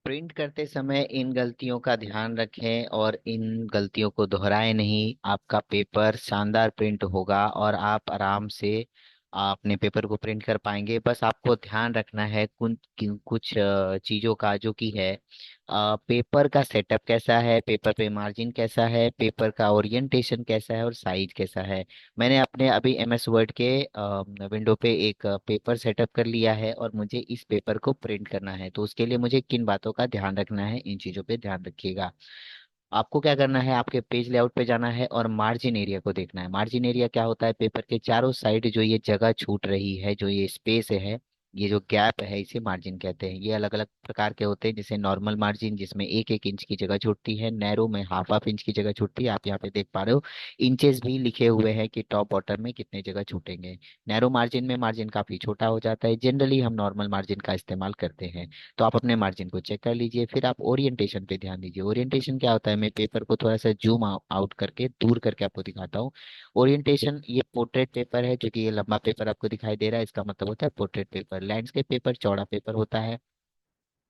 Print करते समय इन गलतियों का ध्यान रखें और इन गलतियों को दोहराएं नहीं। आपका पेपर शानदार प्रिंट होगा और आप आराम से अपने पेपर को प्रिंट कर पाएंगे। बस आपको ध्यान रखना है कुछ चीज़ों का, जो कि है पेपर का सेटअप कैसा है, पेपर पे मार्जिन कैसा है, पेपर का ओरिएंटेशन कैसा है और साइज कैसा है। मैंने अपने अभी एमएस वर्ड के विंडो पे एक पेपर सेटअप कर लिया है और मुझे इस पेपर को प्रिंट करना है, तो उसके लिए मुझे किन बातों का ध्यान रखना है, इन चीज़ों पे ध्यान रखिएगा। आपको क्या करना है, आपके पेज लेआउट पे जाना है और मार्जिन एरिया को देखना है। मार्जिन एरिया क्या होता है? पेपर के चारों साइड जो ये जगह छूट रही है, जो ये स्पेस है, ये जो गैप है, इसे मार्जिन कहते हैं। ये अलग अलग प्रकार के होते हैं, जैसे नॉर्मल मार्जिन जिसमें एक एक इंच की जगह छूटती है, नैरो में हाफ हाफ इंच की जगह छूटती है। आप यहाँ पे देख पा रहे हो इंचेस भी लिखे हुए हैं कि टॉप बॉटम में कितने जगह छूटेंगे। नैरो मार्जिन में मार्जिन काफी छोटा हो जाता है, जनरली हम नॉर्मल मार्जिन का इस्तेमाल करते हैं। तो आप अपने मार्जिन को चेक कर लीजिए, फिर आप ओरिएंटेशन पे ध्यान दीजिए। ओरिएंटेशन क्या होता है, मैं पेपर को थोड़ा सा जूम आउट करके दूर करके आपको दिखाता हूँ। ओरिएंटेशन, ये पोर्ट्रेट पेपर है, जो कि ये लंबा पेपर आपको दिखाई दे रहा है, इसका मतलब होता है पोर्ट्रेट पेपर। लैंडस्केप पेपर चौड़ा पेपर होता है,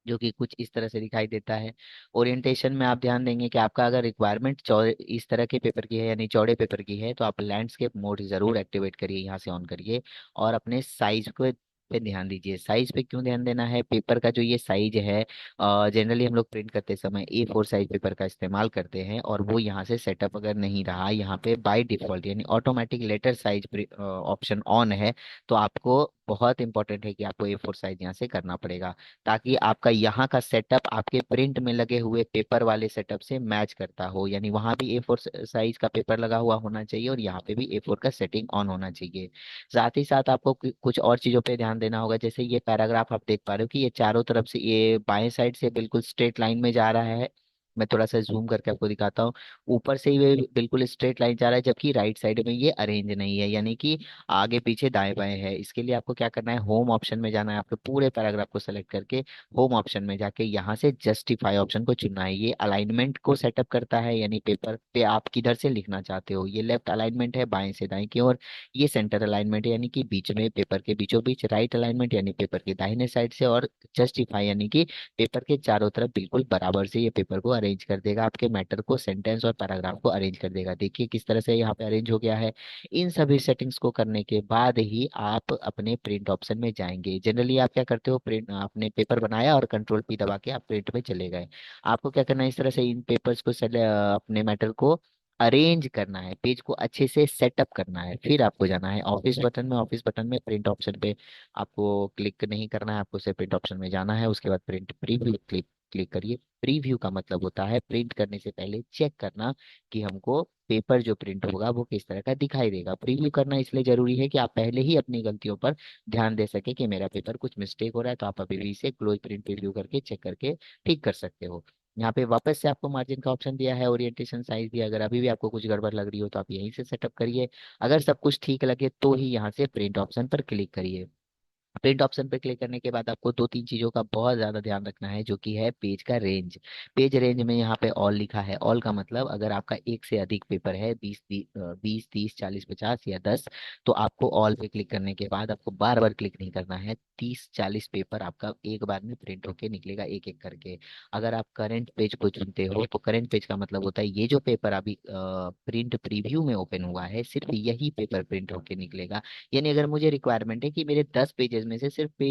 जो कि कुछ इस तरह से दिखाई देता है। ओरिएंटेशन में आप ध्यान देंगे कि आपका अगर रिक्वायरमेंट चौड़े इस तरह के पेपर की है, यानी चौड़े पेपर की है, तो आप लैंडस्केप मोड जरूर एक्टिवेट करिए, यहाँ से ऑन करिए। और अपने साइज को पे ध्यान दीजिए। साइज पे क्यों ध्यान देना है? पेपर का जो ये साइज है, जनरली हम लोग प्रिंट करते समय A4 साइज पेपर का इस्तेमाल करते हैं, और वो यहाँ से सेटअप अगर नहीं रहा, यहाँ पे बाय डिफॉल्ट यानी automatic letter size option on है, तो आपको बहुत इंपॉर्टेंट है कि आपको A4 साइज यहाँ से करना पड़ेगा, ताकि आपका यहाँ का सेटअप आपके प्रिंट में लगे हुए पेपर वाले सेटअप से मैच करता हो। यानी वहां भी A4 साइज का पेपर लगा हुआ होना चाहिए और यहाँ पे भी A4 का सेटिंग ऑन होना चाहिए। साथ ही साथ आपको कुछ और चीजों पे ध्यान देना होगा, जैसे ये पैराग्राफ आप देख पा रहे हो कि ये चारों तरफ से, ये बाएं साइड से बिल्कुल स्ट्रेट लाइन में जा रहा है। मैं थोड़ा सा जूम करके आपको दिखाता हूँ। ऊपर से ये बिल्कुल स्ट्रेट लाइन जा रहा है, जबकि राइट साइड में ये अरेंज नहीं है, यानी कि आगे पीछे दाएं बाएं है। इसके लिए आपको क्या करना है, होम ऑप्शन में जाना है, आपके पूरे पैराग्राफ को सेलेक्ट करके होम ऑप्शन में जाके यहाँ से जस्टिफाई ऑप्शन को चुनना है। ये अलाइनमेंट को सेटअप करता है, यानी पेपर पे आप किधर से लिखना चाहते हो। ये लेफ्ट अलाइनमेंट है बाएं से दाएं की ओर, ये सेंटर अलाइनमेंट है यानी कि बीच में, पेपर के बीचों बीच। राइट अलाइनमेंट यानी पेपर के दाहिने साइड से, और जस्टिफाई यानी कि पेपर के चारों तरफ बिल्कुल बराबर से ये पेपर को अरेंज कर देगा, आपके मैटर को, सेंटेंस और पैराग्राफ को अरेंज कर देगा। देखिए किस तरह से यहाँ पे अरेंज हो गया है। इन सभी सेटिंग्स को करने के बाद ही आप अपने प्रिंट ऑप्शन में जाएंगे। जनरली आप क्या करते हो, प्रिंट आपने पेपर बनाया और कंट्रोल P दबा के आप प्रिंट में चले गए। आपको क्या करना है, इस तरह से इन पेपर्स को अपने मैटर को अरेंज करना है, पेज को अच्छे से सेटअप करना है। फिर आपको जाना है ऑफिस बटन में। ऑफिस बटन में प्रिंट ऑप्शन पे आपको क्लिक नहीं करना है, आपको सिर्फ प्रिंट ऑप्शन में जाना है। उसके बाद प्रिंट प्रीव्यू क्लिक क्लिक करिए। प्रीव्यू का मतलब होता है प्रिंट करने से पहले चेक करना कि हमको पेपर जो प्रिंट होगा वो किस तरह का दिखाई देगा। प्रीव्यू करना इसलिए जरूरी है कि आप पहले ही अपनी गलतियों पर ध्यान दे सके कि मेरा पेपर कुछ मिस्टेक हो रहा है, तो आप अभी भी इसे क्लोज प्रिंट प्रीव्यू करके चेक करके ठीक कर सकते हो। यहाँ पे वापस से आपको मार्जिन का ऑप्शन दिया है, ओरिएंटेशन साइज दिया। अगर अभी भी आपको कुछ गड़बड़ लग रही हो तो आप यहीं से सेटअप करिए। अगर सब कुछ ठीक लगे तो ही यहाँ से प्रिंट ऑप्शन पर क्लिक करिए। प्रिंट ऑप्शन पर क्लिक करने के बाद आपको दो तीन चीजों का बहुत ज्यादा ध्यान रखना है, जो कि है पेज का रेंज। पेज रेंज में यहाँ पे ऑल लिखा है। ऑल का मतलब अगर आपका एक से अधिक पेपर है, 20, 30, 40, 50 या 10, तो आपको ऑल पे क्लिक करने के बाद आपको बार बार क्लिक नहीं करना है। 30, 40 पेपर आपका एक बार में प्रिंट होके निकलेगा, एक एक करके। अगर आप करंट पेज को चुनते हो, तो करंट पेज का मतलब होता है ये जो पेपर अभी प्रिंट प्रीव्यू में ओपन हुआ है, सिर्फ यही पेपर प्रिंट होके निकलेगा। यानी अगर मुझे रिक्वायरमेंट है कि मेरे 10 पेजेस में से सिर्फ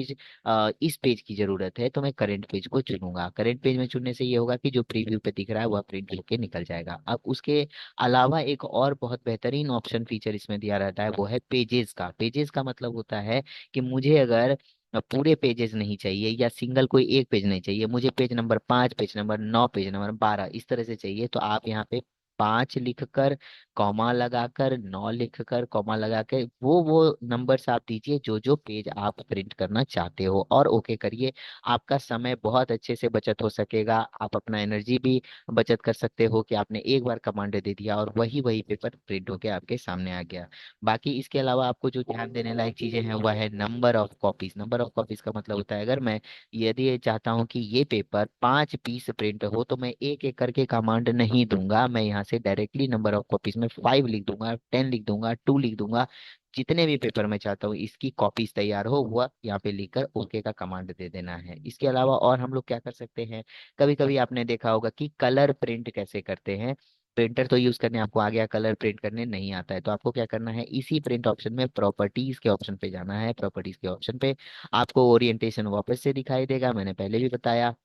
इस पेज की जरूरत है, तो मैं करंट पेज को चुनूंगा। करंट पेज में चुनने से ये होगा कि जो प्रीव्यू पे दिख रहा है वह प्रिंट होके निकल जाएगा। अब उसके अलावा एक और बहुत बेहतरीन ऑप्शन फीचर इसमें दिया रहता है, वो है पेजेस का। पेजेस का मतलब होता है कि मुझे अगर पूरे पेजेस नहीं चाहिए, या सिंगल कोई एक पेज नहीं चाहिए, मुझे page number 5, page number 9, page number 12 इस तरह से चाहिए, तो आप यहाँ पे 5 लिखकर, कॉमा लगाकर, 9 लिखकर, कॉमा लगा के वो नंबर्स आप दीजिए जो जो पेज आप प्रिंट करना चाहते हो, और ओके करिए। आपका समय बहुत अच्छे से बचत हो सकेगा। आप अपना एनर्जी भी बचत कर सकते हो कि आपने एक बार कमांड दे दिया और वही वही पेपर प्रिंट होके आपके सामने आ गया। बाकी इसके अलावा आपको जो ध्यान देने लायक चीजें हैं वह है number of copies. Number of copies का मतलब होता है, अगर मैं यदि ये चाहता हूँ कि ये पेपर 5 पीस प्रिंट हो, तो मैं एक एक करके कमांड नहीं दूंगा, मैं यहाँ से डायरेक्टली नंबर ऑफ कॉपीज में 5 लिख दूंगा, 10 लिख दूंगा, 2 लिख दूंगा। जितने भी पेपर मैं चाहता हूँ इसकी कॉपीज तैयार हो हुआ यहाँ पे लिखकर ओके का कमांड दे देना है। इसके अलावा और हम लोग क्या कर सकते हैं, कभी कभी आपने देखा होगा कि कलर प्रिंट कैसे करते हैं। प्रिंटर तो यूज करने आपको आ गया, कलर प्रिंट करने नहीं आता है, तो आपको क्या करना है, इसी प्रिंट ऑप्शन में प्रॉपर्टीज के ऑप्शन पे जाना है। प्रॉपर्टीज के ऑप्शन पे आपको ओरिएंटेशन वापस से दिखाई देगा, मैंने पहले भी बताया।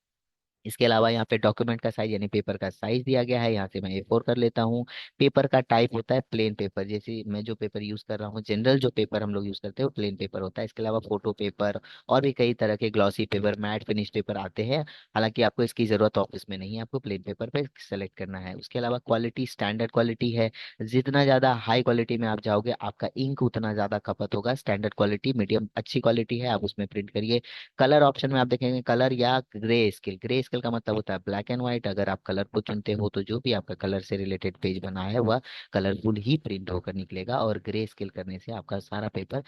इसके अलावा यहाँ पे डॉक्यूमेंट का साइज यानी पेपर का साइज दिया गया है, यहाँ से मैं A4 कर लेता हूँ। पेपर का टाइप होता है प्लेन पेपर, जैसे मैं जो पेपर यूज कर रहा हूँ, जनरल जो पेपर हम लोग यूज करते हैं वो प्लेन पेपर होता है। इसके अलावा फोटो पेपर और भी कई तरह के glossy paper, matte finish paper आते हैं। हालांकि आपको इसकी जरूरत ऑफिस में नहीं है, आपको प्लेन पेपर पे सेलेक्ट करना है। उसके अलावा क्वालिटी स्टैंडर्ड क्वालिटी है, जितना ज्यादा हाई क्वालिटी में आप जाओगे आपका इंक उतना ज्यादा खपत होगा। स्टैंडर्ड क्वालिटी मीडियम अच्छी क्वालिटी है, आप उसमें प्रिंट करिए। कलर ऑप्शन में आप देखेंगे कलर या ग्रे स्केल। ग्रे स्केल का मतलब होता है ब्लैक एंड व्हाइट। अगर आप कलर को चुनते हो तो जो भी आपका कलर से रिलेटेड पेज बना है वह कलरफुल ही प्रिंट होकर निकलेगा। और ग्रे स्केल करने से आपका सारा पेपर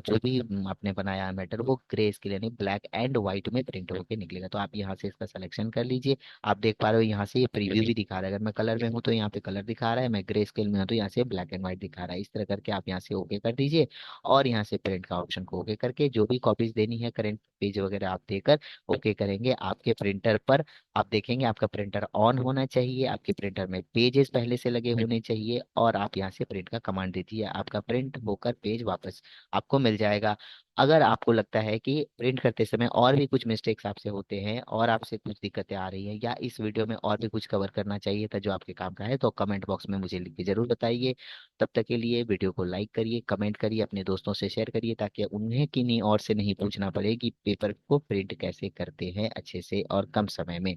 जो भी आपने बनाया है मैटर वो ग्रे स्केल यानी ब्लैक एंड व्हाइट में प्रिंट होकर निकलेगा। तो आप यहाँ से इसका सिलेक्शन कर लीजिए। आप देख पा रहे हो यहाँ से ये प्रीव्यू भी दिखा रहा है, अगर मैं कलर में हूँ तो यहाँ पे कलर दिखा रहा है, मैं ग्रे स्केल में हूँ तो यहाँ से ब्लैक एंड व्हाइट दिखा रहा है। इस तरह करके आप यहाँ से ओके कर दीजिए और यहाँ से प्रिंट का ऑप्शन को ओके करके जो भी कॉपीज देनी है करेंट पेज वगैरह आप देकर ओके करेंगे। आपके प्रिंटर पर आप देखेंगे आपका प्रिंटर ऑन होना चाहिए, आपके प्रिंटर में पेजेस पहले से लगे होने चाहिए और आप यहाँ से प्रिंट का कमांड दीजिए, आपका प्रिंट होकर पेज वापस आपको मिल जाएगा। अगर आपको लगता है कि प्रिंट करते समय और भी कुछ मिस्टेक्स आपसे होते हैं और आपसे कुछ दिक्कतें आ रही हैं या इस वीडियो में और भी कुछ कवर करना चाहिए था जो आपके काम का है, तो कमेंट बॉक्स में मुझे लिख के जरूर बताइए। तब तक के लिए वीडियो को लाइक करिए, कमेंट करिए, अपने दोस्तों से शेयर करिए ताकि उन्हें किन्हीं और से नहीं पूछना पड़े कि पेपर को प्रिंट कैसे करते हैं अच्छे से और कम समय में।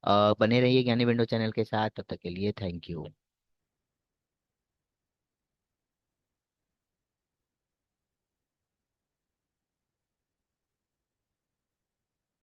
बने रहिए ज्ञानी विंडो चैनल के साथ, तब तक के लिए थैंक यू।